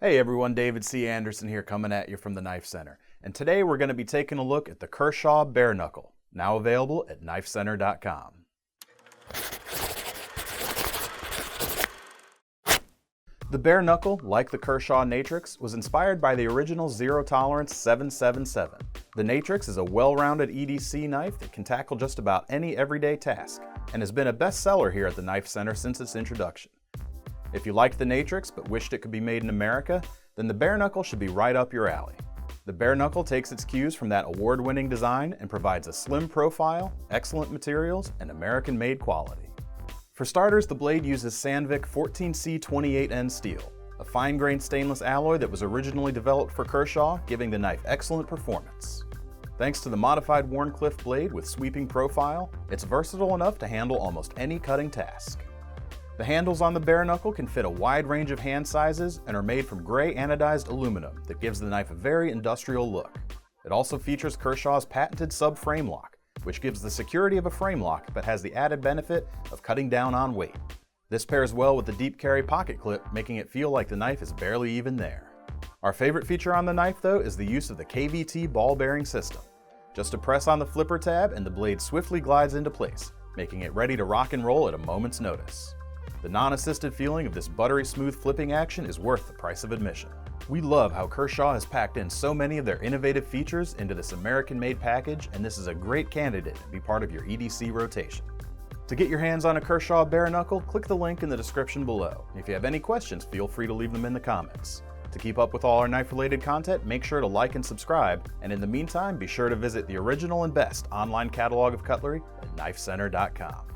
Hey everyone, David C. Anderson here coming at you from the Knife Center. And today we're going to be taking a look at the Kershaw Bareknuckle, now available at KnifeCenter.com. The Bareknuckle, like the Kershaw Natrix, was inspired by the original Zero Tolerance 777. The Natrix is a well-rounded EDC knife that can tackle just about any everyday task, and has been a bestseller here at the Knife Center since its introduction. If you liked the Natrix but wished it could be made in America, then the Bareknuckle should be right up your alley. The Bareknuckle takes its cues from that award-winning design and provides a slim profile, excellent materials, and American-made quality. For starters, the blade uses Sandvik 14C28N steel, a fine-grained stainless alloy that was originally developed for Kershaw, giving the knife excellent performance. Thanks to the modified-Wharncliffe blade with sweeping profile, it's versatile enough to handle almost any cutting task. The handles on the Bareknuckle can fit a wide range of hand sizes and are made from gray anodized aluminum that gives the knife a very industrial look. It also features Kershaw's patented sub-frame lock, which gives the security of a frame lock but has the added benefit of cutting down on weight. This pairs well with the deep carry pocket clip, making it feel like the knife is barely even there. Our favorite feature on the knife, though, is the use of the KVT ball bearing system. Just a press on the flipper tab and the blade swiftly glides into place, making it ready to rock and roll at a moment's notice. The non-assisted feeling of this buttery smooth flipping action is worth the price of admission. We love how Kershaw has packed in so many of their innovative features into this American-made package, and this is a great candidate to be part of your EDC rotation. To get your hands on a Kershaw Bareknuckle, click the link in the description below. If you have any questions, feel free to leave them in the comments. To keep up with all our knife-related content, make sure to like and subscribe, and in the meantime, be sure to visit the original and best online catalog of cutlery at KnifeCenter.com.